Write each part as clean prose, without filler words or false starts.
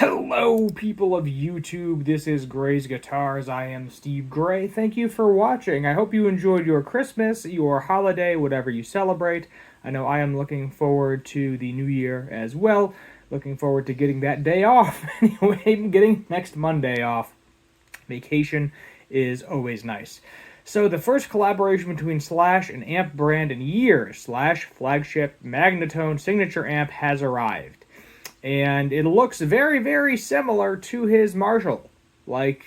Hello, people of YouTube. This is Gray's Guitars. I am Steve Gray. Thank you for watching. I hope you enjoyed your Christmas, your holiday, whatever you celebrate. I know I am looking forward to the new year as well. Looking forward to getting that day off. Anyway, getting next Monday off. Vacation is always nice. So the first collaboration between Slash and amp brand in years, Slash flagship Magnatone signature amp has arrived. And it looks very, very similar to his Marshall. They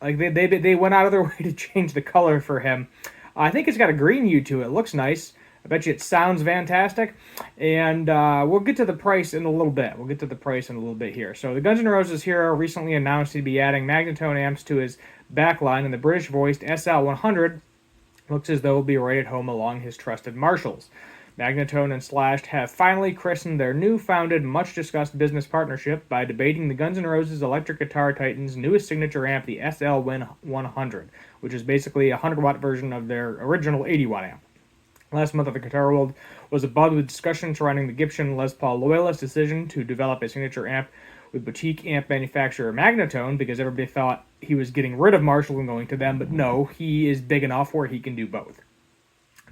went out of their way to change the color for him. I think it's got a green hue to it. It looks nice. I bet you it sounds fantastic. And we'll get to the price in a little bit. Here. So the Guns N' Roses hero recently announced he'd be adding Magnatone amps to his backline, and the British-voiced SL100 looks as though it'll be right at home along his trusted Marshalls. Magnatone and Slash have finally christened their new-founded, much-discussed business partnership by debating the Guns N' Roses electric guitar titan's newest signature amp, the SL100, which is basically a 100-watt version of their original 80-watt amp. Last month at the Guitar World was abuzz with discussion surrounding the Gibson Les Paul Loyalist decision to develop a signature amp with boutique amp manufacturer Magnatone, because everybody thought he was getting rid of Marshall and going to them, but no, he is big enough where he can do both.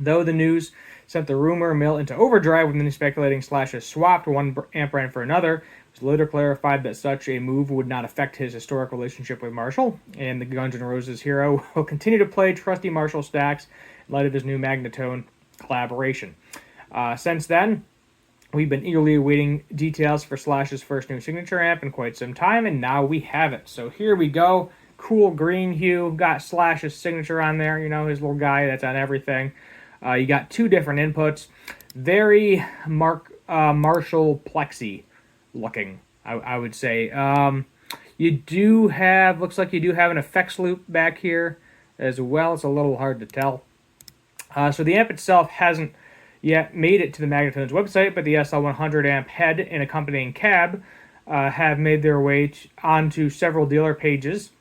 Though the news sent the rumor mill into overdrive, with many speculating Slash has swapped one amp brand for another, it was later clarified that such a move would not affect his historic relationship with Marshall, and the Guns N' Roses hero will continue to play trusty Marshall stacks in light of his new Magnatone collaboration. Since then, we've been eagerly awaiting details for Slash's first new signature amp in quite some time, and now we have it. So here we go. Cool green hue. Got Slash's signature on there, his little guy that's on everything. You got two different inputs. Very Marshall Plexi looking, I would say. Looks like you do have an effects loop back here as well. It's a little hard to tell. So the amp itself hasn't yet made it to the Magnatone's website, but the SL100 amp head and accompanying cab have made their way onto several dealer pages,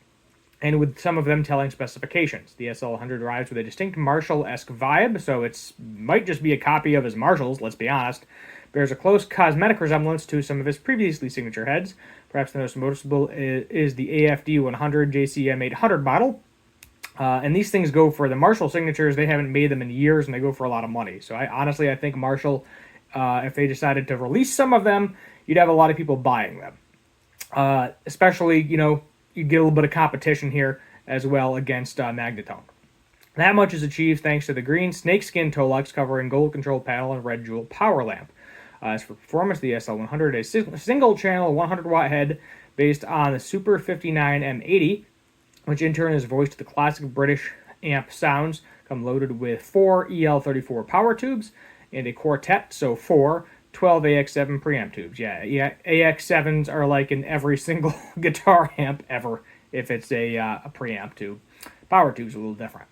and with some of them telling specifications. The SL100 arrives with a distinct Marshall-esque vibe, so it might just be a copy of his Marshalls, let's be honest. Bears a close cosmetic resemblance to some of his previously signature heads. Perhaps the most noticeable is the AFD 100 JCM 800 model. And these things go for the Marshall signatures. They haven't made them in years, and they go for a lot of money. So I think Marshall, if they decided to release some of them, you'd have a lot of people buying them. Especially, you get a little bit of competition here as well against Magnatone. That much is achieved thanks to the green snakeskin toe locks covering gold control panel and red jewel power lamp. As for performance, the SL100 is a single-channel 100-watt head based on the Super 59 M80, which in turn is voiced to the classic British amp sounds, come loaded with 4 EL34 power tubes and a quartet, so 4 12 AX7 preamp tubes. Yeah, AX7s are like in every single guitar amp ever, if it's a preamp tube. Power tubes are a little different.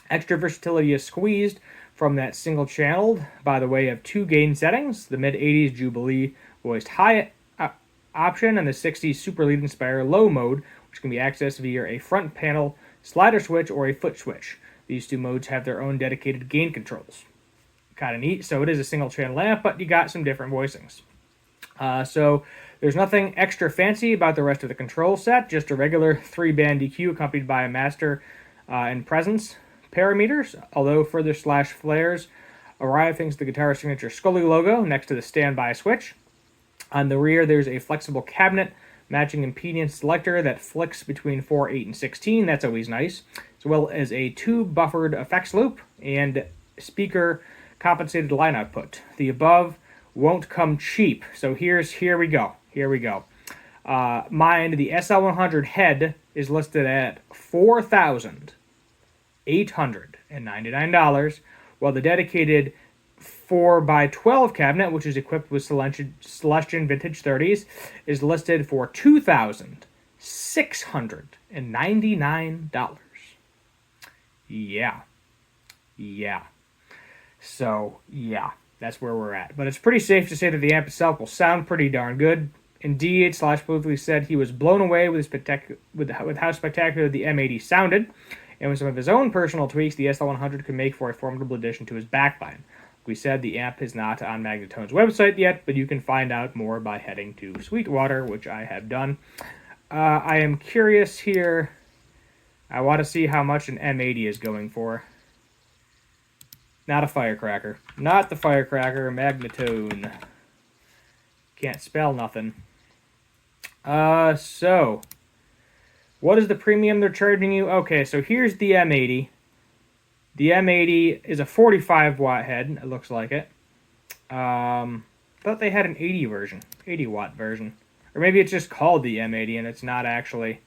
Extra versatility is squeezed from that single channeled by the way of two gain settings, the mid-80s Jubilee voiced high option and the 60s Super Lead Inspire low mode, which can be accessed via a front panel slider switch or a foot switch. These two modes have their own dedicated gain controls. Kind of neat. So it is a single channel amp, but you got some different voicings. So there's nothing extra fancy about the rest of the control set, just a regular 3-band EQ accompanied by a master and presence parameters, although further Slash flares arrive thanks to the guitar signature Scully logo next to the standby switch. On the rear, there's a flexible cabinet matching impedance selector that flicks between 4, 8, and 16. That's always nice. As well as a tube-buffered effects loop and speaker compensated line output. The above won't come cheap. So here we go. Mine, the SL100 head is listed at $4,899, while the dedicated 4x12 cabinet, which is equipped with Celestion Vintage 30s, is listed for $2,699. Yeah. So, yeah, that's where we're at. But it's pretty safe to say that the amp itself will sound pretty darn good. Indeed, Slash publicly said he was blown away with how spectacular the M80 sounded, and with some of his own personal tweaks the SL100 could make for a formidable addition to his backline. we said, the amp is not on Magnatone's website yet, but you can find out more by heading to Sweetwater, which I have done. I am curious here. I want to see how much an M80 is going for. Not a firecracker. Not the firecracker. Magnatone. Can't spell nothing. So, what is the premium they're charging you? Okay, so here's the M80. The M80 is a 45 watt head, it looks like it. Thought they had an 80 version, 80 watt version. Or maybe it's just called the M80 and it's not actually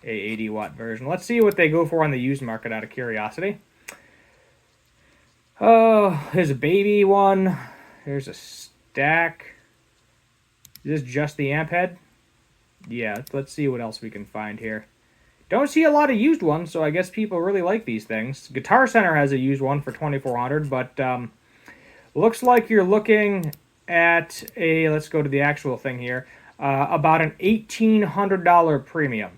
a 80 watt version. Let's see what they go for on the used market out of curiosity. Oh, there's a baby one. There's a stack. Is this just the amp head? Yeah, let's see what else we can find here. Don't see a lot of used ones, so I guess people really like these things. Guitar Center has a used one for $2,400, but looks like you're looking at a, let's go to the actual thing here, about an $1,800 premium.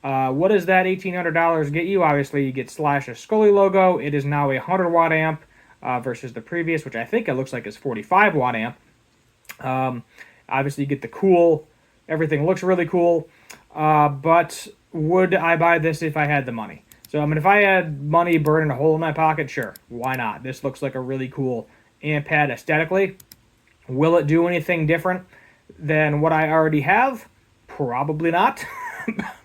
What does that $1,800 get you? Obviously, you get Slash's Scully logo. It is now a 100 watt amp versus the previous, which I think it looks like is 45 watt amp. Obviously, you get the cool, everything looks really cool, but would I buy this if I had the money? So, I mean, if I had money burning a hole in my pocket, sure, why not? This looks like a really cool amp pad aesthetically. Will it do anything different than what I already have? Probably not,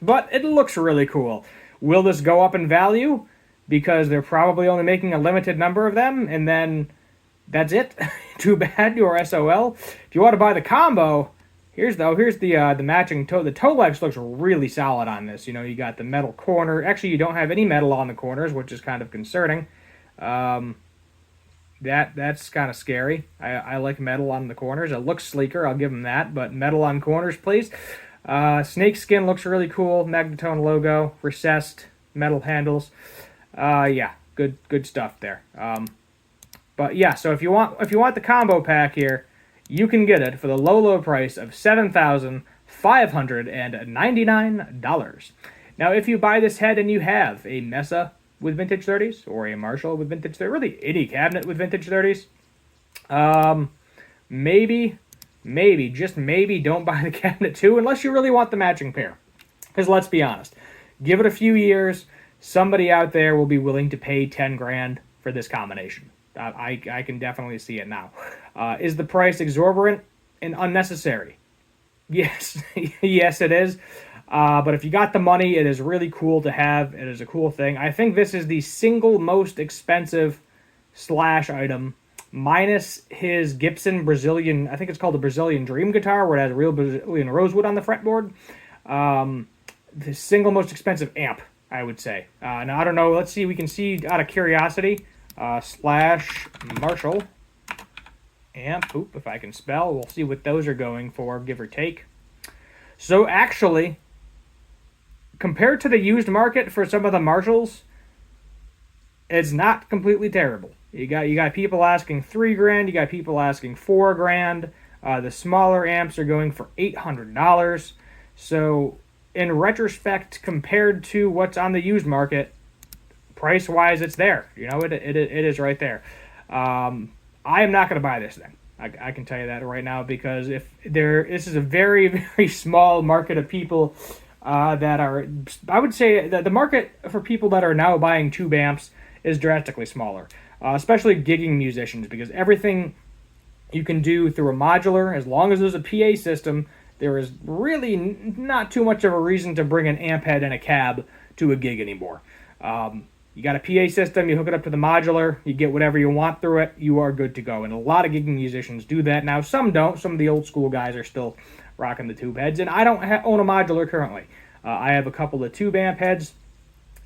but it looks really cool. Will this go up in value? Because they're probably only making a limited number of them, and then that's it. Too bad, your SOL. If you want to buy the combo, here's the matching toe. The toe legs looks really solid on this. You know, you got the metal corner. Actually, you don't have any metal on the corners, which is kind of concerning. That's kind of scary. I like metal on the corners. It looks sleeker, I'll give them that, but metal on corners, please. Snake skin looks really cool. Magnatone logo, recessed metal handles. Yeah, good stuff there. But yeah, so if you want the combo pack here, you can get it for the low price of $7,599. Now, if you buy this head and you have a Mesa with vintage 30s or a Marshall with vintage 30s, really any cabinet with vintage 30s, maybe, just maybe don't buy the cabinet too unless you really want the matching pair. Because let's be honest, give it a few years, somebody out there will be willing to pay 10 grand for this combination. I can definitely see it now. Is the price exorbitant and unnecessary? Yes, yes it is. But if you got the money, it is really cool to have. It is a cool thing. I think this is the single most expensive Slash item, minus his Gibson Brazilian, I think it's called the Brazilian Dream guitar, where it has real Brazilian rosewood on the fretboard. The single most expensive amp, I would say. Now, I don't know. Let's see. We can see out of curiosity. Slash Marshall amp. Oop, if I can spell. We'll see what those are going for, give or take. So actually, compared to the used market for some of the Marshalls, it's not completely terrible. You got people asking $3,000. You got people asking $4,000. The smaller amps are going for $800. So in retrospect, compared to what's on the used market, price-wise, it's there. You know, it is right there. I am not going to buy this thing. I can tell you that right now, because this is a very, very small market of people that are, I would say that the market for people that are now buying tube amps is drastically smaller, especially gigging musicians, because everything you can do through a modular, as long as there's a PA system, there is really not too much of a reason to bring an amp head and a cab to a gig anymore. You got a PA system, you hook it up to the modular, you get whatever you want through it, you are good to go. And a lot of gigging musicians do that now. Some don't. Some of the old school guys are still rocking the tube heads. And I don't own a modular currently. I have a couple of tube amp heads.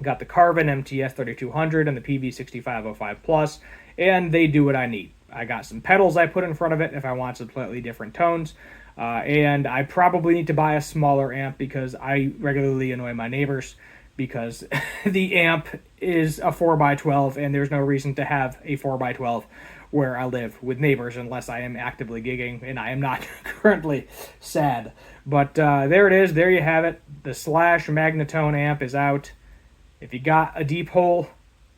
Got the Carvin MTS 3200 and the PV 6505 Plus, and they do what I need. I got some pedals I put in front of it if I want some slightly different tones. And I probably need to buy a smaller amp because I regularly annoy my neighbors, because the amp is a 4x12 and there's no reason to have a 4x12 where I live with neighbors unless I am actively gigging, and I am not currently sad. But there it is. There you have it. The Slash Magnatone amp is out. If you got a deep hole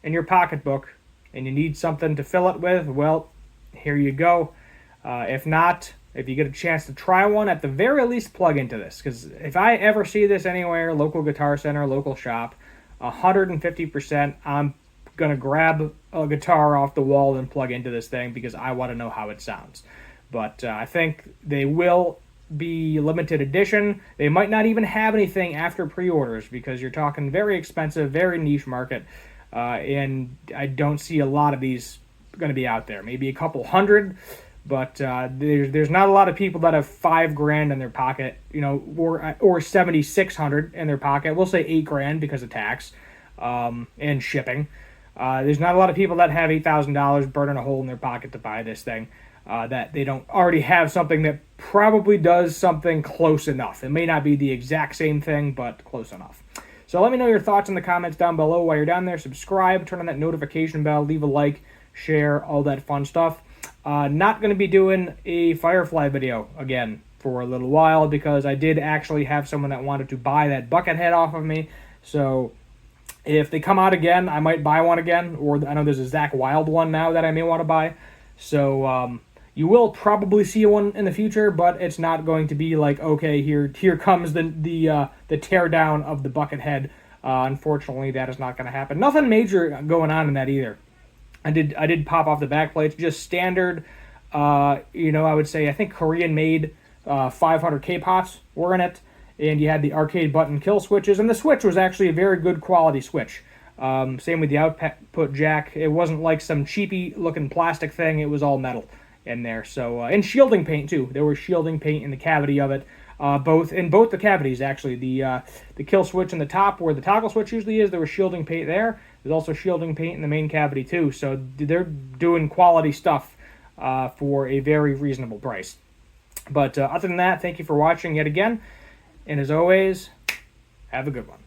in your pocketbook and you need something to fill it with, well, here you go. If not, if you get a chance to try one, at the very least plug into this. Because if I ever see this anywhere, local guitar center, local shop, 150%, I'm going to grab a guitar off the wall and plug into this thing because I want to know how it sounds. But I think they will be limited edition. They might not even have anything after pre-orders because you're talking very expensive, very niche market. And I don't see a lot of these going to be out there. Maybe a couple hundred, but there's not a lot of people that have $5,000 in their pocket, or 7,600 in their pocket. We'll say $8,000 because of tax and shipping. There's not a lot of people that have $8,000 burning a hole in their pocket to buy this thing. That they don't already have something that probably does something close enough. It may not be the exact same thing, but close enough. So let me know your thoughts in the comments down below. While you're down there, subscribe, turn on that notification bell, leave a like, share, all that fun stuff. Not going to be doing a Firefly video again for a little while because I did actually have someone that wanted to buy that bucket head off of me. So if they come out again, I might buy one again. Or I know there's a Zach Wild one now that I may want to buy. So you will probably see one in the future, but it's not going to be like, okay, here comes the tear down of the bucket head. Unfortunately, that is not going to happen. Nothing major going on in that either. I did pop off the back plates, just standard. I would say I think Korean made 500 K-pots were in it, and you had the arcade button kill switches, and the switch was actually a very good quality switch. Same with the output jack. It wasn't like some cheapy looking plastic thing. It was all metal in there. So and shielding paint too. There was shielding paint in the cavity of it. Both the cavities actually. The kill switch in the top where the toggle switch usually is, there was shielding paint there. There's also shielding paint in the main cavity too. So they're doing quality stuff for a very reasonable price. But other than that, thank you for watching yet again. And as always, have a good one.